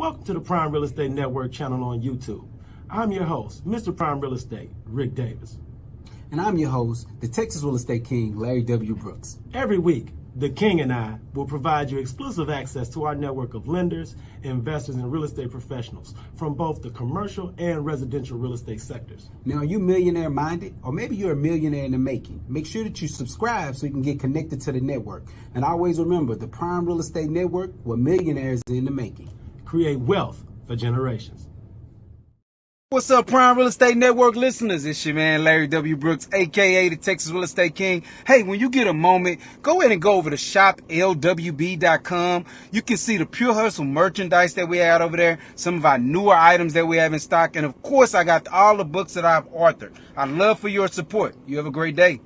Welcome to the Prime Real Estate Network channel on YouTube. I'm your host, Mr. Prime Real Estate, Ric Davis. And I'm your host, the Texas Real Estate King, LarryWBrooks. Every week, the King and I will provide you exclusive access to our network of lenders, investors, and real estate professionals from both the commercial and residential real estate sectors. Now, are you millionaire minded? Or maybe you're a millionaire in the making? Make sure that you subscribe so you can get connected to the network. And always remember, the Prime Real Estate Network, where millionaires in the making. Create wealth for generations. What's up, Prime Real Estate Network listeners? It's your man, LarryWBrooks, a.k.a. the Texas Real Estate King. Hey, when you get a moment, go ahead and go over to shoplwb.com. You can see the Pure Hustle merchandise that we have over there, some of our newer items that we have in stock, and of course, I got all the books that I've authored. I'd love for your support. You have a great day.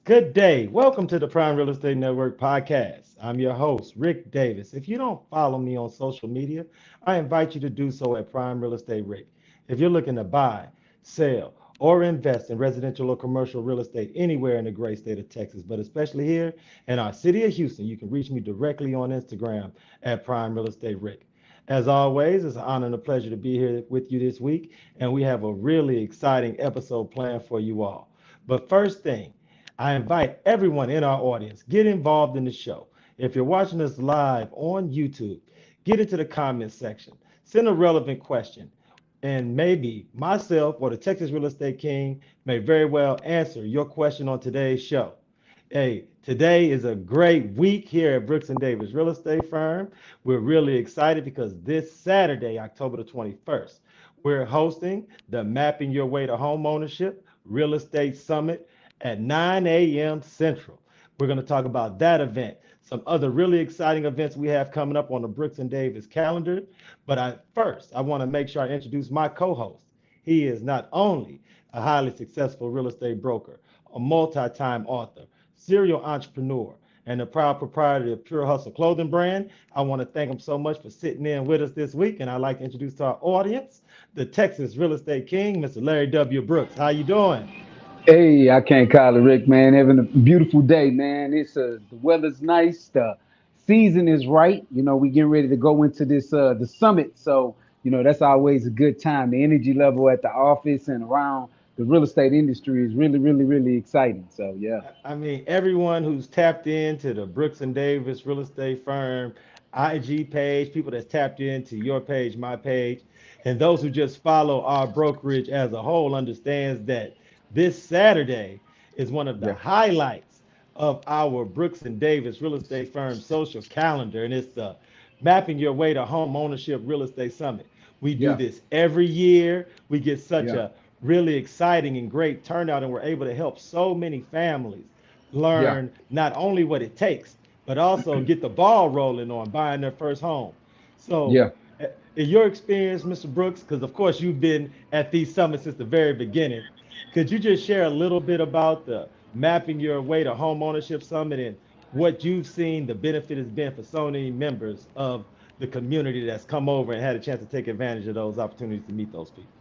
Good day. Welcome to the Prime Real Estate Network podcast. I'm your host, Ric Davis. If you don't follow me on social media, I invite you to do so at Prime Real Estate Ric. If you're looking to buy, sell, or invest in residential or commercial real estate anywhere in the great state of Texas, but especially here in our city of Houston, you can reach me directly on Instagram at Prime Real Estate Ric. As always, it's an honor and a pleasure to be here with you this week, and we have a really exciting episode planned for you all. But first thing, I invite everyone in our audience, get involved in the show. If you're watching us live on YouTube, get into the comments section, send a relevant question, and maybe myself or the Texas Real Estate King may very well answer your question on today's show. Hey, today is a great week here at Brooks & Davis Real Estate Firm. We're really excited because this Saturday, October the 21st, we're hosting the Mapping Your Way to Homeownership Real Estate Summit at 9 a.m. Central. We're going to talk about that event, some other really exciting events we have coming up on the Brooks & Davis calendar. But first, I want to make sure I introduce my co-host. He is not only a highly successful real estate broker, a multi-time author, serial entrepreneur, and the proud proprietor of Pure Hustle clothing brand. I want to thank him so much for sitting in with us this week. And I'd like to introduce to our audience, the Texas Real Estate King, Mr. Larry W. Brooks. How you doing? Hey, I can't call it, Rick, man. Having a beautiful day, man. It's the weather's nice, the season is right. You know, we getting ready to go into this the summit, so you know that's always a good time. The energy level at the office and around the real estate industry is really, really, really exciting. So yeah. I mean, everyone who's tapped into the Brooks & Davis Real Estate Firm IG page, people that's tapped into your page, my page, and those who just follow our brokerage as a whole understands that this Saturday is one of the highlights of our Brooks & Davis Real Estate Firm social calendar, and it's the Mapping Your Way to Home Ownership Real Estate Summit. We do this every year. We get such a really exciting and great turnout, and we're able to help so many families learn not only what it takes, but also get the ball rolling on buying their first home. So in your experience, Mr. Brooks, because of course you've been at these summits since the very beginning, could you just share a little bit about the Mapping Your Way to Home Ownership Summit and what you've seen the benefit has been for so many members of the community that's come over and had a chance to take advantage of those opportunities to meet those people?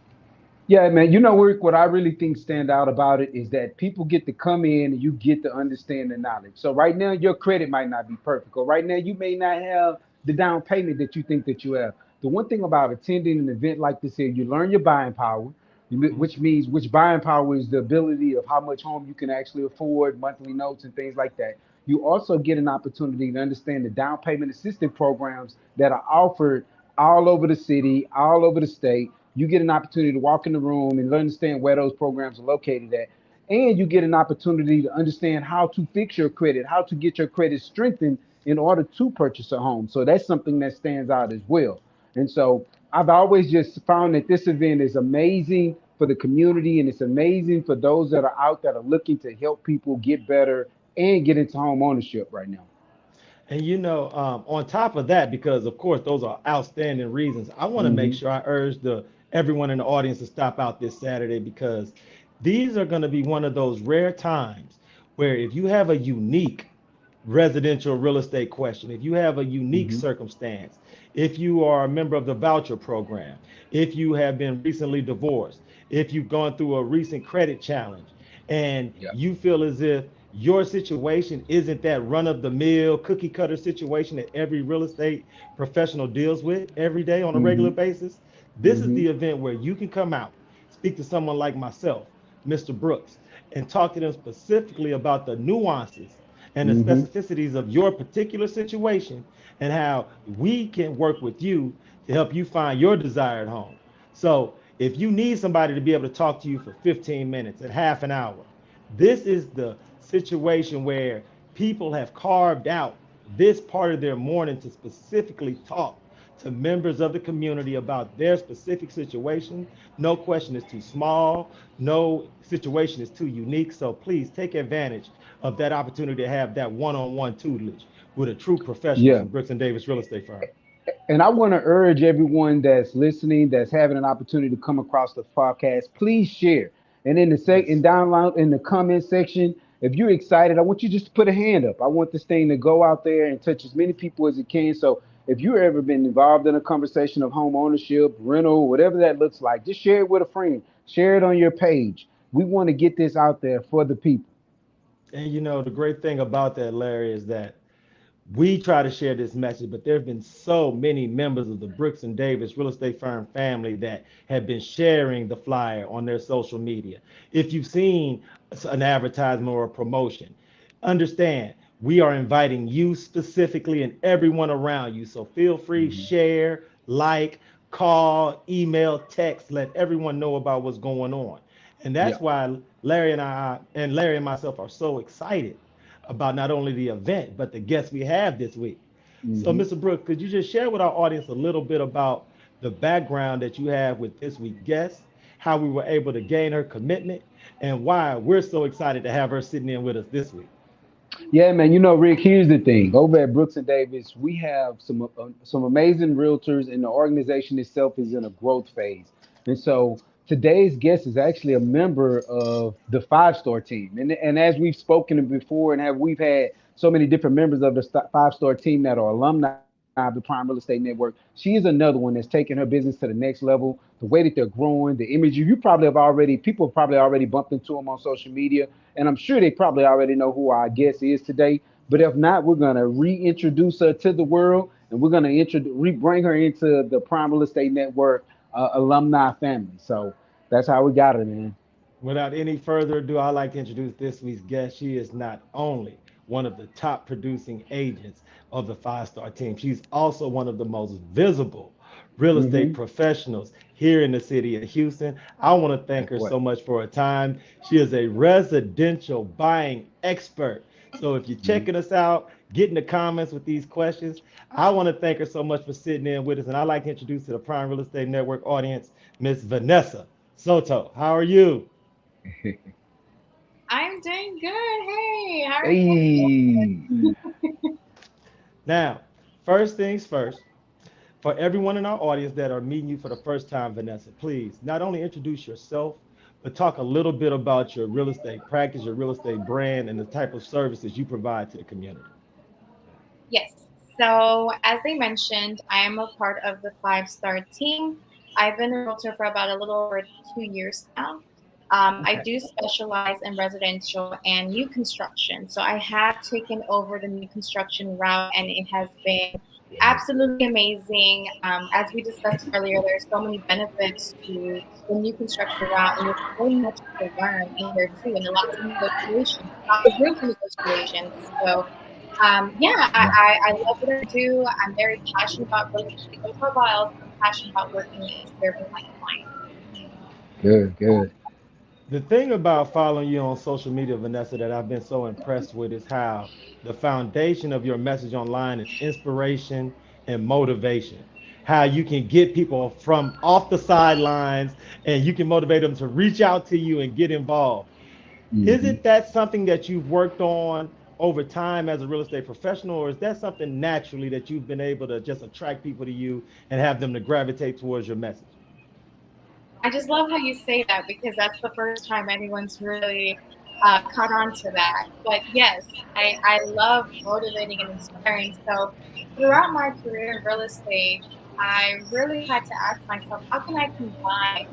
Yeah, man. You know, Rick, what I really think stand out about it is that people get to come in and you get to understand the knowledge. So right now, your credit might not be perfect, or right now you may not have the down payment that you think that you have. The one thing about attending an event like this here, you learn your buying power, which means buying power is the ability of how much home you can actually afford, monthly notes and things like that. You also get an opportunity to understand the down payment assistance programs that are offered all over the city, all over the state. You get an opportunity to walk in the room and understand where those programs are located at. And you get an opportunity to understand how to fix your credit, how to get your credit strengthened in order to purchase a home. So that's something that stands out as well. And so I've always just found that this event is amazing for the community, and it's amazing for those that are out that are looking to help people get better and get into home ownership right now. And you know, on top of that, because of course those are outstanding reasons, I want to make sure I urge everyone in the audience to stop out this Saturday, because these are going to be one of those rare times where if you have a unique residential real estate question, if you have a unique Mm-hmm. circumstance, if you are a member of the voucher program, if you have been recently divorced, if you've gone through a recent credit challenge, and Yeah. you feel as if your situation isn't that run of the mill cookie cutter situation that every real estate professional deals with every day on a regular Mm-hmm. basis, this is Mm-hmm. the event where you can come out, speak to someone like myself, Mr. Brooks, and talk to them specifically about the nuances and the Mm-hmm. specificities of your particular situation and how we can work with you to help you find your desired home. So if you need somebody to be able to talk to you for 15 minutes and half an hour, this is the situation where people have carved out this part of their morning to specifically talk to members of the community about their specific situation. No question is too small. No situation is too unique. So please take advantage of that opportunity to have that one-on-one tutelage with a true professional Yeah. from Brooks and Davis Real Estate Firm. And I want to urge everyone that's listening, that's having an opportunity to come across the podcast, please share. And in the Yes. and download in the comment section, if you're excited, I want you just to put a hand up. I want this thing to go out there and touch as many people as it can. So if you've ever been involved in a conversation of home ownership, rental, whatever that looks like, just share it with a friend. Share it on your page. We want to get this out there for the people. And you know, the great thing about that, Larry, is that we try to share this message, but there have been so many members of the Brooks and Davis real estate firm family that have been sharing the flyer on their social media. If you've seen an advertisement or a promotion, understand we are inviting you specifically and everyone around you. So feel free, Mhm. share, like, call, email, text, let everyone know about what's going on. And Yeah. that's why Larry and myself are so excited about not only the event, but the guests we have this week. So, Hmm. Mr. Brooks, could you just share with our audience a little bit about the background that you have with this week's guest, how we were able to gain her commitment, and why we're so excited to have her sitting in with us this week? Yeah, man. You know, Rick. Here's the thing. Over at Brooks and Davis, we have some amazing realtors, and the organization itself is in a growth phase. And so today's guest is actually a member of the five-star team. And as we've spoken before, and have we've had so many different members of the five-star team that are alumni of the Prime Real Estate Network. She is another one that's taking her business to the next level. The way that they're growing, the image you probably have already people have probably already bumped into them on social media, and I'm sure they probably already know who our guest is today. But if not, we're gonna reintroduce her to the world, and we're gonna bring her into the Prime Real Estate Network alumni family. So that's how we got her, man. Without any further ado, I'd like to introduce this week's guest. She is not only one of the top producing agents of the five-star team, she's also one of the most visible real estate Mm-hmm. professionals here in the city of Houston. I want to thank That's her what. so much for her time. She is a residential buying expert. So if you're Mhm. checking us out, get in the comments with these questions. I want to thank her so much for sitting in with us. And I'd like to introduce to the Prime Real Estate Network audience, Miss Vanessa Soto. How are you? I'm doing good. Hey, how are you guys Hey. doing? Now, first things first, for everyone in our audience that are meeting you for the first time, Vanessa, please not only introduce yourself, but talk a little bit about your real estate practice, your real estate brand, and the type of services you provide to the community. Yes. So, as they mentioned, I am a part of the five-star team. I've been a realtor for about a little over 2 years now. I Okay. do specialize in residential and new construction. So, I have taken over the new construction route, and it has been absolutely amazing. As we discussed earlier, there's so many benefits to the new construction route, and there's so much to learn in here too, and lots of negotiations, lots of room for negotiations. So, yeah, I love what I do. I'm very passionate about real estate overall. I also am passionate about working and serving my clients. Good, good. The thing about following you on social media, Vanessa, that I've been so impressed with is how the foundation of your message online is inspiration and motivation. How you can get people from off the sidelines and you can motivate them to reach out to you and get involved. Is Hmm. it that something that you've worked on over time as a real estate professional, or is that something naturally that you've been able to just attract people to you and have them to gravitate towards your message? I just love how you say that because that's the first time anyone's really caught on to that. But yes, I love motivating and inspiring. So throughout my career in real estate, I really had to ask myself, how can I combine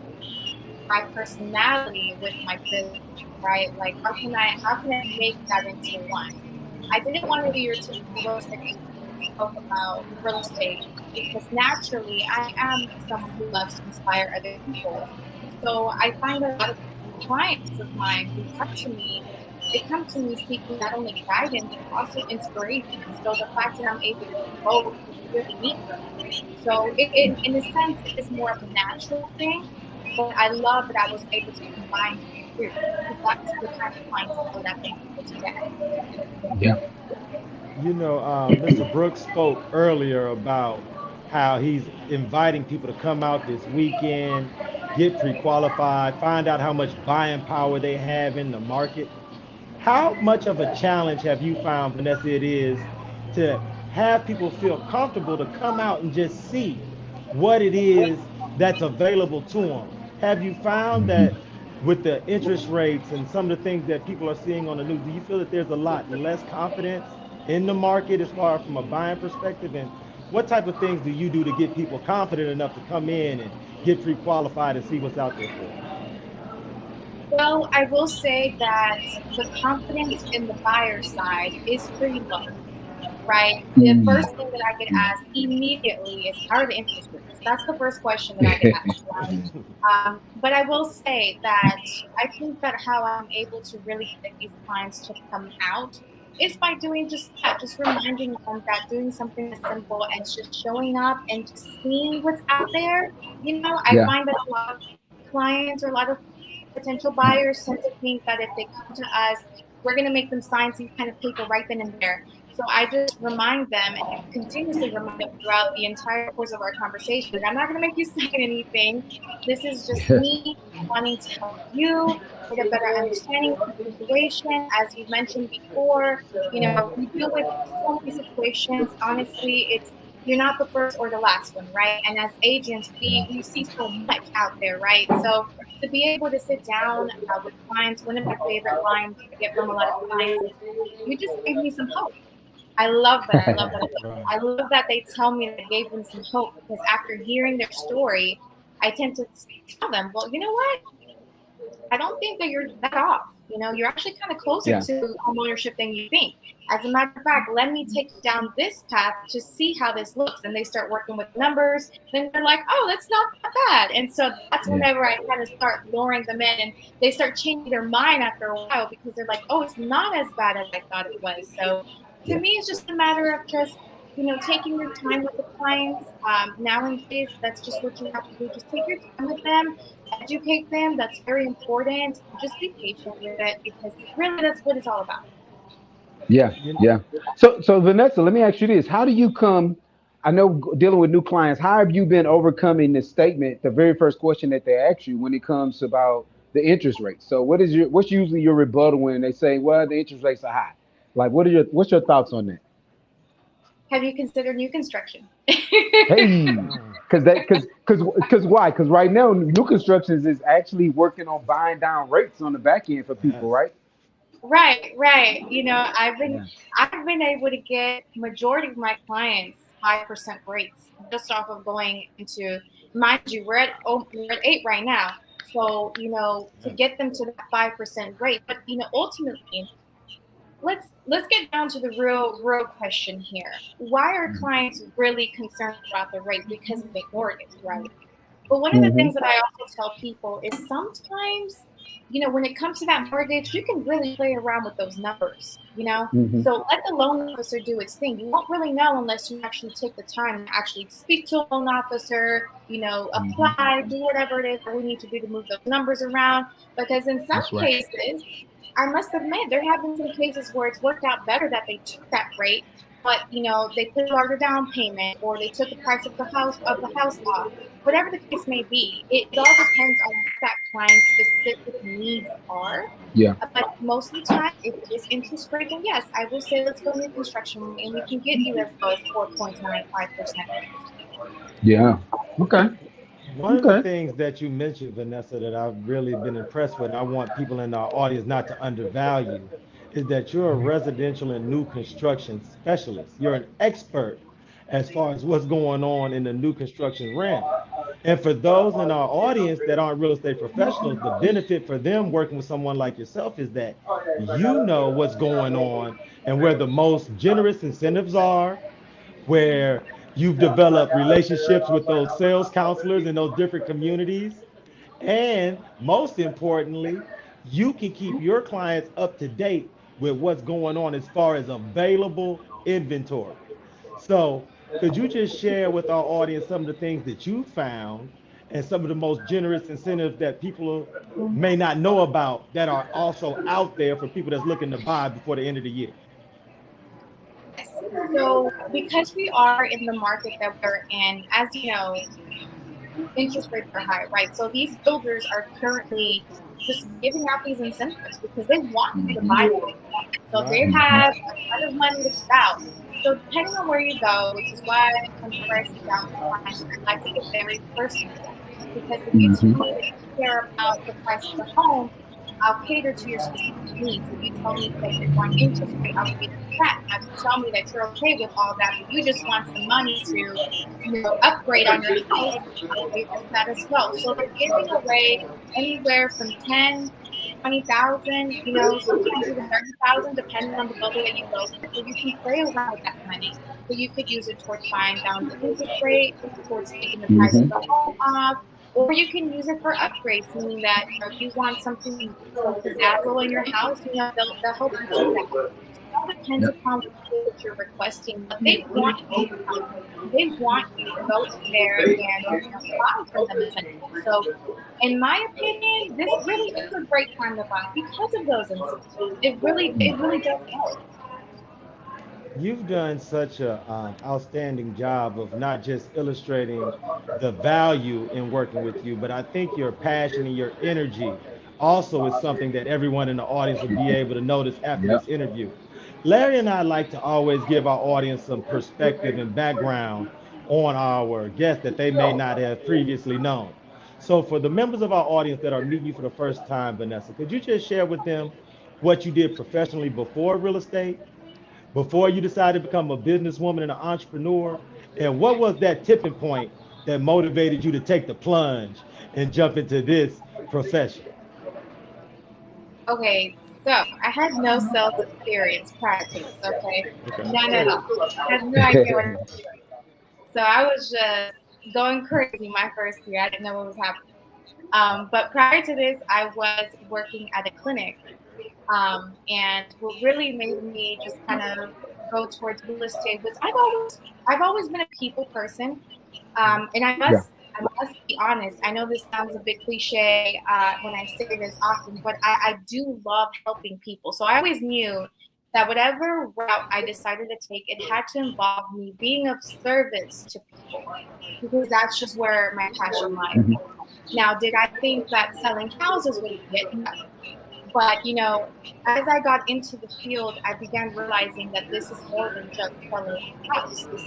my personality with my business, right? Like how can I make that into one? I didn't want to be your typical real estate agent who spoke about real estate because naturally I am someone who loves to inspire other people. So I find a lot of clients of mine who come to me, they come to me seeking not only guidance but also inspiration. So the fact that I'm able to do both is really neat for me. So in a sense, it is more of a natural thing, but I love that I was able to combine the two because that's the kind of clientele that I've been able to get. Yeah. You know, Mr. Brooks spoke earlier about how he's inviting people to come out this weekend, get pre-qualified, find out how much buying power they have in the market. How much of a challenge have you found, Vanessa, it is to have people feel comfortable to come out and just see what it is that's available to them? Have you found Hmm. that with the interest rates and some of the things that people are seeing on the news, do you feel that there's a lot less confidence in the market as far from a buying perspective? And what type of things do you do to get people confident enough to come in and get pre-qualified and see what's out there for them? Well, I will say that the confidence in the buyer side is pretty low, right? The Mm. first thing that I get asked immediately is, how are the interest rates? That's the first question that I get asked. But I will say that I think that how I'm able to really get these clients to come out is by doing just that, just reminding them that doing something as simple as just showing up and just seeing what's out there. I Yeah. find that a lot of clients or a lot of potential buyers tend to think that if they come to us, we're going to make them sign some kind of paper right then and there. So I just remind them and continuously remind them throughout the entire course of our conversation that I'm not going to make you sign anything. This is just me wanting to help you get a better understanding of the situation. As you mentioned before, we deal with so many situations. Honestly, it's you're not the first or the last one, right? And as agents, we see so much out there, right? So to be able to sit down with clients, one of my favorite lines I get from a lot of clients is, "You just gave me some hope." I love that. I love that. Right. I love that they tell me that I gave them some hope because after hearing their story, I tend to tell them, well, you know what? I don't think that you're that off. You're actually kind of closer Yeah. to homeownership than you think. As a matter of fact, let me take you down this path to see how this looks. And they start working with numbers. Then they're like, oh, that's not that bad. And so that's Yeah. whenever I kind of start luring them in and they start changing their mind after a while because they're like, oh, it's not as bad as I thought it was. So to Yeah. me, it's just a matter of just, taking your time with the clients. Nowadays, that's just what you have to do. Just take your time with them, educate them. That's very important. Just be patient with it because really that's what it's all about. Yeah. You, Yeah. So Vanessa, let me ask you this: how do you come? I know dealing with new clients. How have you been overcoming this statement? The very first question that they ask you when it comes about the interest rate. So what's usually your rebuttal when they say, well, the interest rates are high? Like, what's your thoughts on that? Have you considered new construction? Hey, because why? Because right now, new constructions is actually working on buying down rates on the back end for people, yes. right? Right, right. I've been Yeah. I've been able to get majority of my clients 5% rates just off of going into, mind you, we're at 8 right now. So, to Yes. get them to that 5% rate. But ultimately, let's get down to the real question here. Why are clients really concerned about the rate? Because of the mortgage, right? But one of the Hmm. things that I also tell people is sometimes, when it comes to that mortgage, you can really play around with those numbers. Hmm. So let the loan officer do its thing. You won't really know unless you actually take the time to actually speak to a loan officer, Hmm. apply, do whatever it is that we need to do to move those numbers around. Because in some That's right. cases, I must admit, there have been some cases where it's worked out better that they took that rate, but they put a larger down payment or they took the price of the house off. Whatever the case may be, it all depends on what that client's specific needs are. Yeah. But most of the time, if it is interest rate, then yes, I will say let's go new construction rate, and we can get you as low as 4.95%. Yeah. Okay. One of the things that you mentioned, Vanessa, that I've really been impressed with, and I want people in our audience not to undervalue, is that you're a residential and new construction specialist. You're an expert as far as what's going on in the new construction realm. And for those in our audience that aren't real estate professionals, the benefit for them working with someone like yourself is that you know what's going on and where the most generous incentives are, where you've developed relationships with those sales counselors in those different communities. And most importantly, you can keep your clients up to date with what's going on as far as available inventory. So, could you just share with our audience some of the things that you found and some of the most generous incentives that people may not know about that are also out there for people that's looking to buy before the end of the year? So because we are in the market that we're in, as you know, interest rates are high, right? So these builders are currently just giving out these incentives because they want you to buy them. So they have a ton of money to put out. So depending on where you go, which is why whenever I sit down with clients, I like to get very personal. Because if you tell me that you care about the price of the home, I'll cater to your specific needs. If you tell me that you want interest rate, I'll cater to that. Now, if you tell me that you're okay with all that, but you just want some money to, upgrade on your house, I'll cater to that as well. So they're giving away anywhere from 10, 20,000, sometimes even 30,000, depending on the builder that you go with. So you can play around with that money. So you could use it towards buying down the interest rate, towards taking the price of the home off, or you can use it for upgrades, meaning that if you want some pizzazz in your house, they'll help you do that. So it all depends upon what you're requesting, but they want you to come. They want you to go in there and buy from them essentially. So in my opinion, this really is a great time to buy because of those incentives. It really does help. You've done such a outstanding job of not just illustrating the value in working with you, but I think your passion and your energy also is something that everyone in the audience will be able to notice after this interview. Larry and I like to always give our audience some perspective and background on our guests that they may not have previously known. So, for the members of our audience that are meeting you for the first time, Vanessa, could you just share with them what you did professionally before real estate, before you decided to become a businesswoman and an entrepreneur? And what was that tipping point that motivated you to take the plunge and jump into this profession? Okay, so I had no sales experience prior to this, okay? Okay. None at all. I had no idea what I was doing. So I was just going crazy my first year. I didn't know what was happening. But prior to this, I was working at a clinic. And what really made me just kind of go towards real estate was I've always been a people person. And I must be honest. I know this sounds a bit cliche when I say this often, but I do love helping people. So I always knew that whatever route I decided to take, it had to involve me being of service to people because that's just where my passion lies. Now, did I think that selling houses would be it? No. But as I got into the field, I began realizing that this is more than just selling a house. This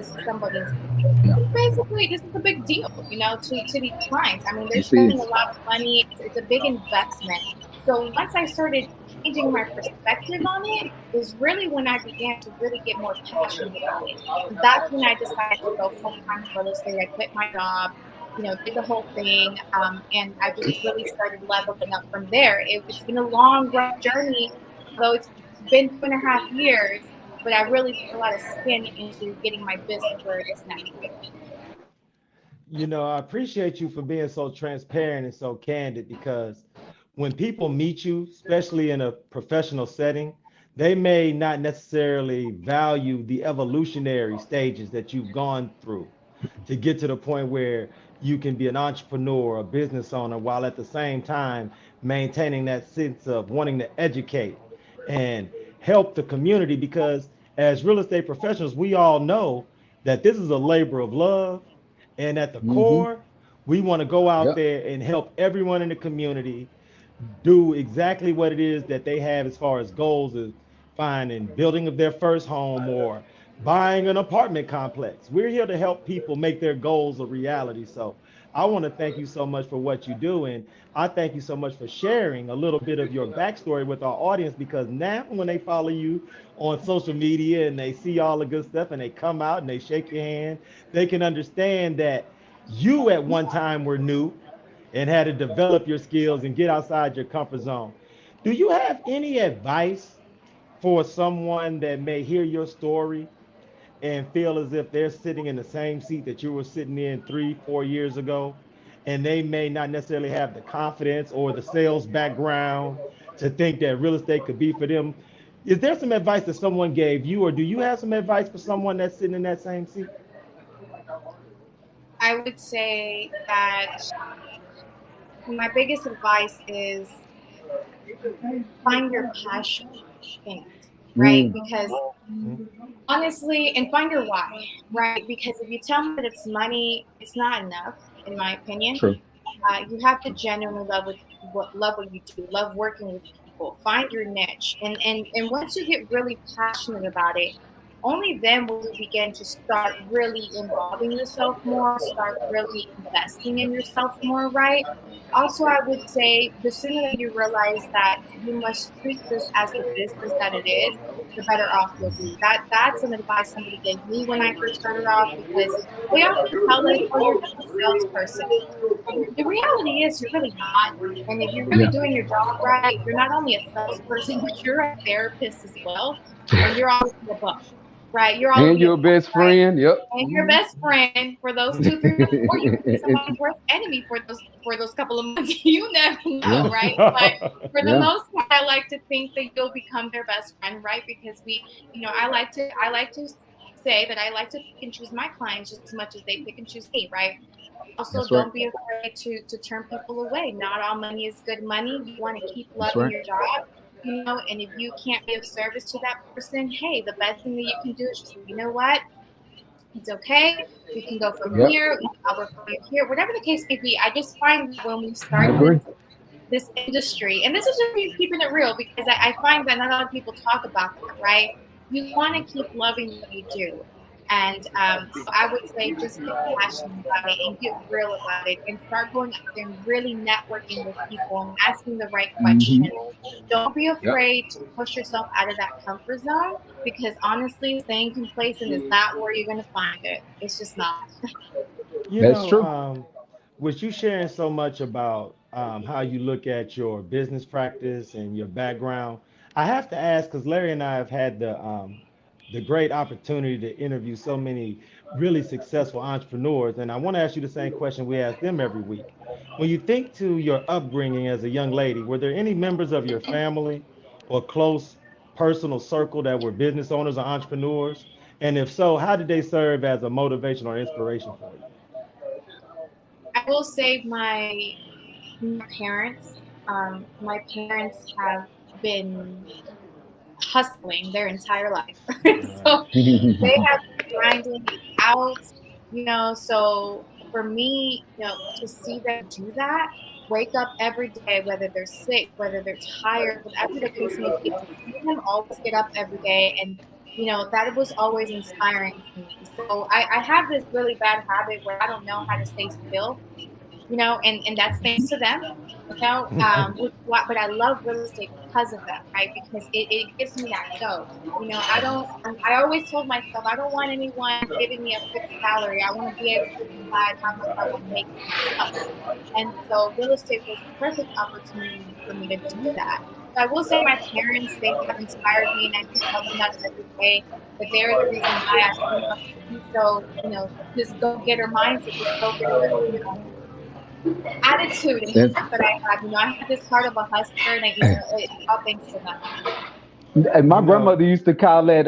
is somebody's. This is a big deal, to these clients. I mean, they're spending a lot of money. It's a big investment. So once I started changing my perspective on it, is really when I began to really get more passionate about it. And that's when I decided to go full time in real estate. I quit my job, did the whole thing, and I just really started leveling up from there. It's been a long, rough journey, though it's been 2.5 years, but I really put a lot of skin into getting my business where it is now. I appreciate you for being so transparent and so candid because when people meet you, especially in a professional setting, they may not necessarily value the evolutionary stages that you've gone through to get to the point where you can be an entrepreneur, a business owner, while at the same time maintaining that sense of wanting to educate and help the community. Because as real estate professionals, we all know that this is a labor of love. And at the core, we want to go out there and help everyone in the community do exactly what it is that they have as far as goals of finding building of their first home or buying an apartment complex. We're here to help people make their goals a reality. So I want to thank you so much for what you do. And I thank you so much for sharing a little bit of your backstory with our audience, because now when they follow you on social media and they see all the good stuff and they come out and they shake your hand, they can understand that you at one time were new and had to develop your skills and get outside your comfort zone. Do you have any advice for someone that may hear your story and feel as if they're sitting in the same seat that you were sitting in 3, 4 years ago, and they may not necessarily have the confidence or the sales background to think that real estate could be for them? Is there some advice that someone gave you, or do you have some advice for someone that's sitting in that same seat? I would say that my biggest advice is find your passion in it, right? Because honestly, and find your why, right? Because if you tell me that it's money, it's not enough, in my opinion. True. You have to genuinely love what you do, love working with people, find your niche, and once you get really passionate about it, only then will you begin to start really involving yourself more, start really investing in yourself more, right? Also, I would say the sooner that you realize that you must treat this as the business that it is, the better off you'll be. That's an advice somebody gave me when I first started off, because they often tell us, "Oh, you're just a salesperson." The reality is you're really not. And if you're really Yeah. doing your job right, you're not only a salesperson, but you're a therapist as well. And you're all of the above, right? You're all of And the your above, best right? friend. Yep. And your best friend for those 2, 3 months, or you could be somebody's worst enemy for those couple of months. You never know, Yeah. right? But for the Yeah. most part, I like to think that you'll become their best friend, right? Because I like to say that I like to pick and choose my clients just as much as they pick and choose me, right? Also, That's right. don't be afraid to turn people away. Not all money is good money. You want to keep That's loving right. your job, and if you can't be of service to that person, hey, the best thing that you can do is just, you know what? It's okay. We can go from Yep. here. I'll refer you here. Whatever the case may be, I just find that when we I start agree. this industry, and this is just me keeping it real, because I find that not a lot of people talk about that, right? You want to keep loving what you do. And so I would say just get passionate about it and get real about it and start going out there and really networking with people and asking the right questions. Don't be Yep. afraid to push yourself out of that comfort zone, because honestly, staying complacent is not where you're going to find it. It's just not. You That's know, true. with you sharing so much about how you look at your business practice and your background, I have to ask, because Larry and I have had the great opportunity to interview so many really successful entrepreneurs, and I want to ask you the same question we ask them every week. When you think to your upbringing as a young lady, were there any members of your family or close personal circle that were business owners or entrepreneurs? And if so, how did they serve as a motivation or inspiration for you? I will say my parents. My parents have been hustling their entire life, Right. so they have been grinding it out. So for me, to see them do that, wake up every day, whether they're sick, whether they're tired, whatever the case may be, to see them always get up every day, and that was always inspiring to me. So I have this really bad habit where I don't know how to stay still, and that's thanks to them, but I love real estate because of them, right? Because it gives me that go. I always told myself I don't want anyone giving me a fixed salary. I want to be able to decide how much I want to make for myself. And so real estate was a perfect opportunity for me to do that. So I will say my parents, they have inspired me, and I do tell them that every day, that they're the reason why I came up to be so, this go-getter mindset, this go-getter, attitude and That's, heart that I have. I have this heart of a hustler, and it's all thanks to them. and my You know, grandmother used to call that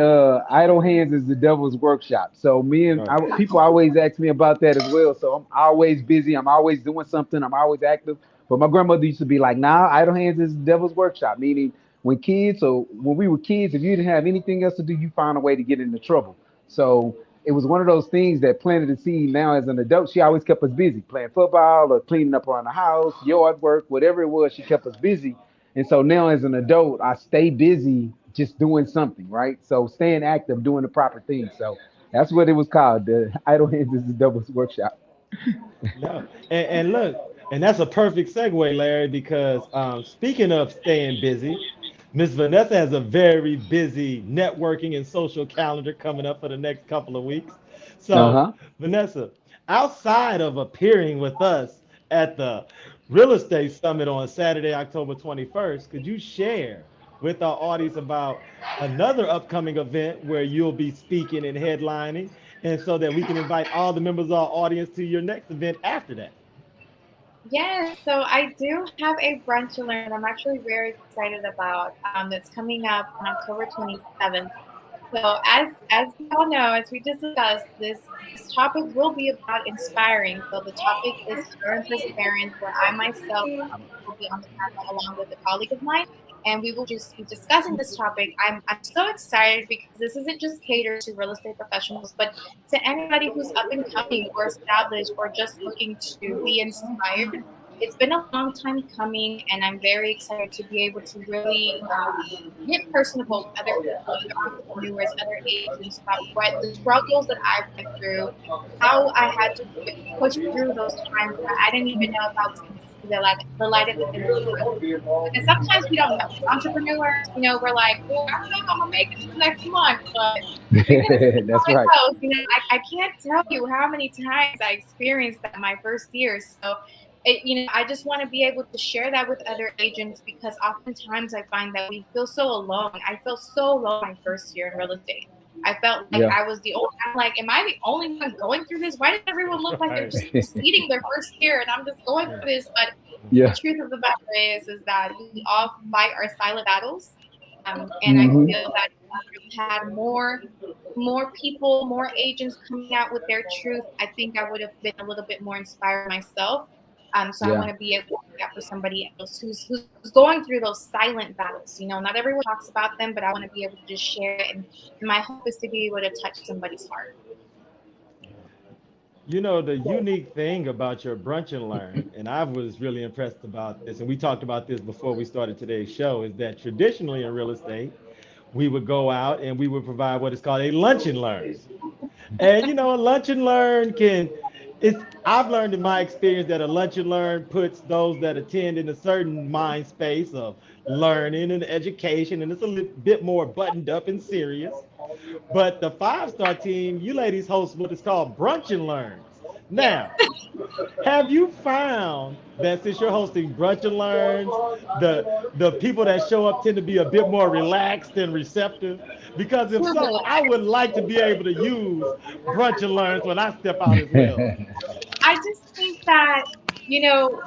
idle hands is the devil's workshop. So right. people always ask me about that as well. So I'm always busy. I'm always doing something. I'm always active. But my grandmother used to be like, "Nah, idle hands is the devil's workshop." Meaning, when we were kids, if you didn't have anything else to do, you found a way to get into trouble. So it was one of those things that planted a seed. Now, as an adult, she always kept us busy, playing football or cleaning up around the house, yard work, whatever it was. She kept us busy. And so now, as an adult, I stay busy just doing something, right? So staying active, doing the proper thing. So that's what it was called. The Idle Hands is the Doubles Workshop. No, and look, and that's a perfect segue, Larry, because speaking of staying busy, Miss Vanessa has a very busy networking and social calendar coming up for the next couple of weeks. So, Uh-huh. Vanessa, outside of appearing with us at the Real Estate Summit on Saturday, October 21st, could you share with our audience about another upcoming event where you'll be speaking and headlining, and so that we can invite all the members of our audience to your next event after that? Yes, so I do have a brunch to learn that I'm actually very excited about. That's coming up on October 27th. So as we all know, as we just discussed, this topic will be about inspiring. So the topic is Fear and Perseverance, where I myself will be on the panel along with a colleague of mine, and we will just be discussing this topic. I'm so excited because this isn't just catered to real estate professionals, but to anybody who's up and coming or established or just looking to be inspired. It's been a long time coming, and I'm very excited to be able to really get personable with other people, other entrepreneurs, other agents about what the struggles that I went through, how I had to push through those times that I didn't even know if I was going to see the light at the end of the tunnel. Because sometimes we don't know. As entrepreneurs, we're like, well, I don't know if I'm gonna make it this next month, but we're gonna see how That's it right. goes. I can't tell you how many times I experienced that my first year. So I just want to be able to share that with other agents because oftentimes I find that we feel so alone. I felt so alone my first year in real estate. I felt like Yeah. I was the only. I'm like, am I the only one going through this? Why does everyone look like they're Right. just succeeding their first year and I'm just going Yeah. through this? But the Yeah. truth of the matter is that we all fight our silent battles, and I Hmm. feel that if we had more people, more agents coming out with their truth, I think I would have been a little bit more inspired myself. So I Yeah. want to be able to do that for somebody else who's going through those silent battles. Not everyone talks about them, but I want to be able to just share it. And my hope is to be able to touch somebody's heart. The unique thing about your brunch and learn, and I was really impressed about this, and we talked about this before we started today's show, is that traditionally in real estate, we would go out and we would provide what is called a lunch and learn. And a lunch and learn it's I've learned in my experience that a lunch and learn puts those that attend in a certain mind space of learning and education, and it's a little bit more buttoned up and serious. But the five-star team, you ladies host what is called brunch and learns. Yes. Now, have you found that since you're hosting brunch and learns, the people that show up tend to be a bit more relaxed and receptive? Because if Super so, I would relaxed. like to be able to use brunch and learns when I step out as well. I just think that,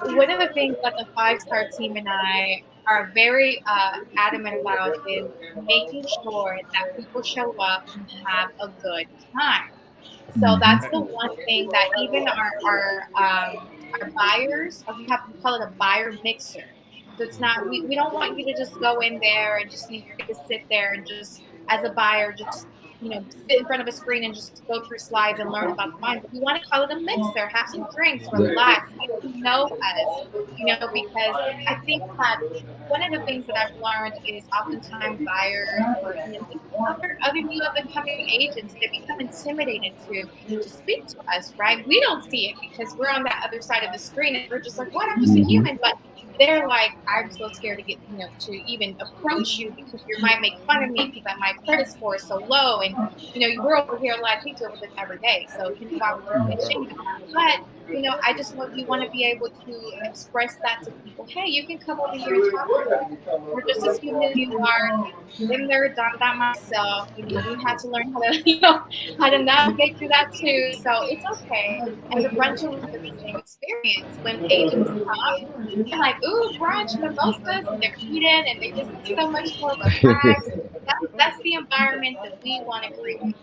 one of the things that the five-star team and I are very adamant about is making sure that people show up and have a good time. So that's Hmm. the one thing that even our buyers, we call it a buyer mixer. So it's not we don't want you to just go in there and just think you're going to sit there and just as a buyer just sit in front of a screen and just go through slides and learn about the buying. But we want to call it a mixer, have some drinks, Yeah. relax, get to know us, because I think that one of the things that I've learned is oftentimes buyers or other new up and coming agents, they become intimidated to speak to us, right? We don't see it because we're on that other side of the screen and we're just like, what? I'm just a Hmm. human. But they're like, I'm so scared to get, to even approach you because you might make fun of me because my credit score is so low. And, we're over here like we deal with it every day. So, why would you be ashamed of that? But, I just want we want to be able to express that to people. Hey, you can come over here and talk to us. We're just as human as you are. Been there, done that myself. We had to learn how to, how to navigate through that too. So it's okay. And the brunch and lunch is the same experience. When agents come, they're like, ooh, brunch, mimosas, and they're eating and they just so much more relaxed. That's the environment that we want to create.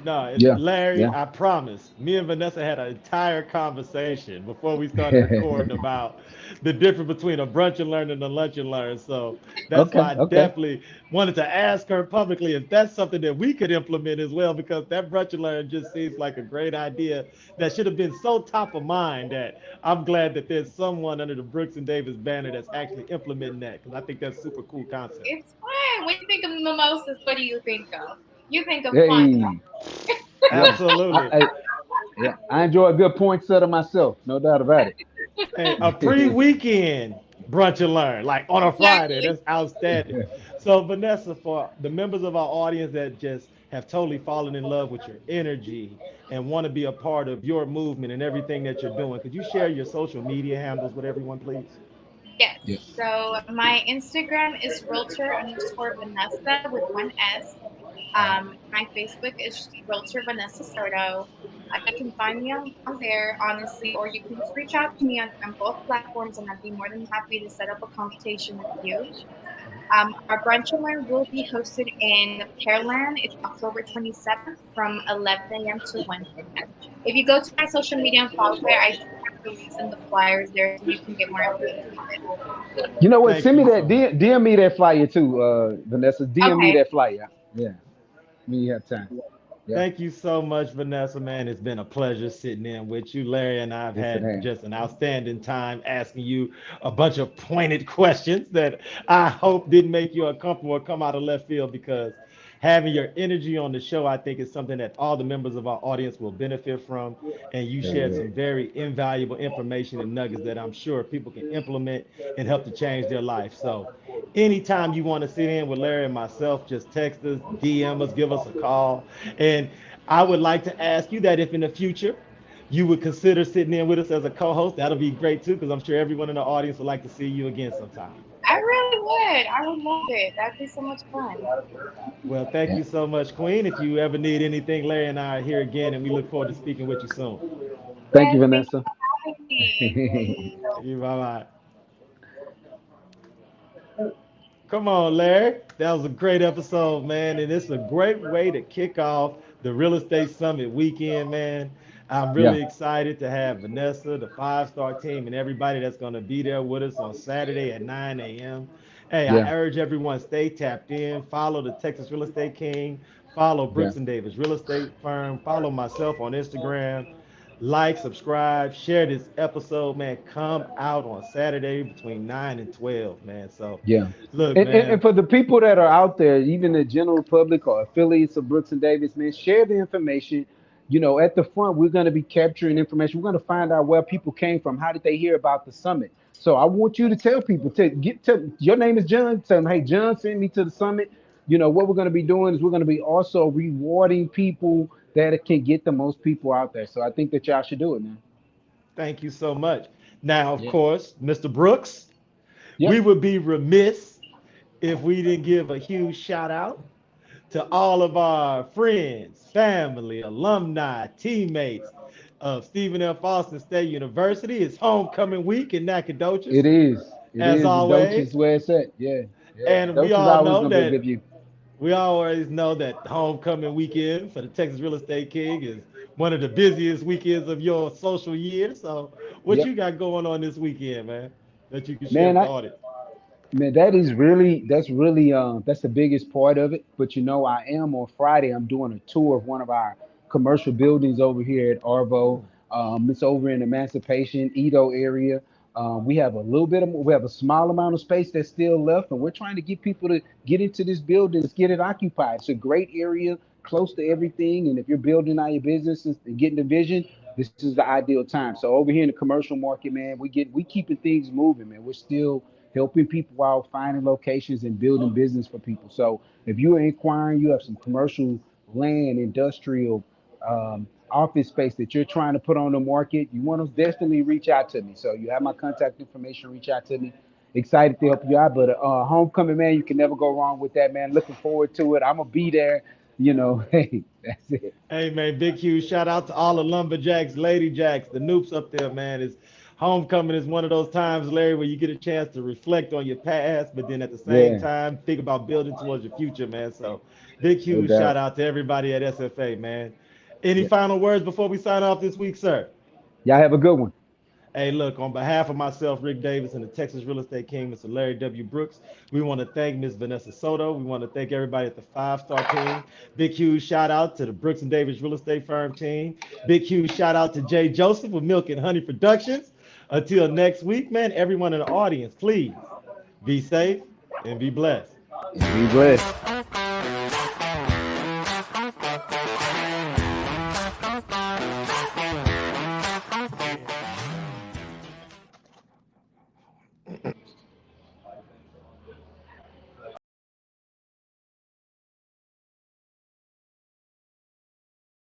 No, Yeah. Larry, Yeah. I promise. Me and Vanessa had an entire conversation before we started recording about the difference between a brunch and learn and a lunch and learn. So that's Okay. why I Okay. definitely wanted to ask her publicly if that's something that we could implement as well, because that brunch and learn just seems like a great idea that should have been so top of mind that I'm glad that there's someone under the Brooks and Davis banner that's actually implementing that, because I think that's super cool concept. It's fun. right. When you think of mimosas, what do you think of? You think of fun. Hey, yeah, Absolutely. yeah, I enjoy a good poinsettia myself, no doubt about Hey, a pre-weekend brunch and learn, like on a Friday. Exactly. That's outstanding. So, Vanessa, for the members of our audience that just have totally fallen in love with your energy and want to be a part of your movement and everything that you're doing, could you share your social media handles with everyone, please? Yes. it. So my Instagram is realtor_Vanessa with one S. My Facebook is Realtor Vanessa Soto. You can find me on there, honestly, or you can just reach out to me on both platforms, and I'd be more than happy to set up a consultation with you. Our brunch and learn will be hosted in Pearland. It's October 27th from 11 a.m. to 1 p.m. If you go to my social media and follow there, I do have the links and the flyers there so you can get more information on it. You know what? Thank Send me you that so much. DM me that flyer too, Vanessa. DM me Okay. that flyer. Yeah, when you have time. Yeah, Thank you so much, Vanessa, man. It's been a pleasure sitting in with you. Larry and I have yes, it had has. just an outstanding time asking you a bunch of pointed questions that I hope didn't make you uncomfortable or come out of left field, because having your energy on the show, I think, is something that all the members of our audience will benefit from. And you Yeah, shared yeah. some very invaluable information and nuggets that I'm sure people can implement and help to change their life. So anytime you want to sit in with Larry and myself, just text us, DM us, give us a call. And I would like to ask you that if in the future you would consider sitting in with us as a co-host, that'll be great too, because I'm sure everyone in the audience would like to see you again sometime. I really would. I would love it. That'd be so much fun. Well, thank Yeah. you so much, Queen. If you ever need anything, Larry and I are here again, and we look forward to speaking with you soon. Thank you, Yes, thank you Vanessa. for having me. Thank you. Bye bye. Come on, Larry. That was a great episode, man. And it's a great way to kick off the Real Estate Summit weekend, man. I'm Yeah, really excited to have Vanessa, the five-star team, and everybody that's going to be there with us on Saturday at 9 a.m. Hey, I yeah, urge everyone, stay tapped in. Follow the Texas Real Estate King. Follow yeah. Brooks and Davis Real Estate Firm. Follow myself on Instagram. Like, subscribe, share this episode, man. Come out on Saturday between 9 and 12, man. So, Yeah. look, And man. for the people that are out there, even the general public or affiliates of Brooks and Davis, man, share the information. You know, at the front, we're going to be capturing information. We're going to find out where people came from. How did they hear about the summit? So I want you to tell people to get to your name is John. Tell them, hey, John sent me to the summit. You know, what we're going to be doing is we're going to be also rewarding people that can get the most people out there. So I think that y'all should do it, man. Thank you so much. Now, of Yeah. course, Mr. Brooks, we Yep. would be remiss if we didn't give a huge shout out to all of our friends, family, alumni, teammates of Stephen F. Austin State University. It's homecoming week in It Nacogdoches, is. It as is. The Doach always. is where it's at. Yeah. Yeah. And we Doach is all always know going to be a that good view. we always know that homecoming weekend for the Texas Real Estate King is one of the busiest weekends of your social year. So, what Yep. you got going on this weekend, man, that you can share Man, with the I audience? man, that's really that's the biggest part of it. But you know, I am on Friday. I'm doing a tour of one of our commercial buildings over here at Arvo. It's over in Emancipation, Edo area. We have we have a small amount of space that's still left, and we're trying to get people to get into this building, get it occupied. It's a great area, close to everything. And if you're building out your business and getting the vision, this is the ideal time. So over here in the commercial market, man, we keeping things moving, man. We're still helping people out, finding locations and building business for people. So if you are inquiring, you have some commercial land, industrial, office space that you're trying to put on the market, you want to definitely reach out to me. So you have my contact information, reach out to me. Excited to help you out. But homecoming, man, you can never go wrong with that, man. Looking forward to it. I'm gonna be there. You know, hey, that's it. Hey, man, big huge shout out to all the lumberjacks, lady jacks, the noops up there, man. Is homecoming is one of those times, Larry, where you get a chance to reflect on your past, but then at the same Yeah, time think about building towards your future, man. So, big no huge shout doubt. out to everybody at SFA, man. Any Yeah. final words before we sign off this week, sir? Y'all have a good one. Hey, look, on behalf of myself, Ric Davis, and the Texas Real Estate King, Mr. Larry W. Brooks, we want to thank Ms. Vanessa Soto. We want to thank everybody at the five-star team. Big, huge shout out to the Brooks and Davis Real Estate Firm team. Big, huge shout out to Jay Joseph with Milk and Honey Productions. Until next week, man, everyone in the audience, please be safe and be blessed. Be blessed.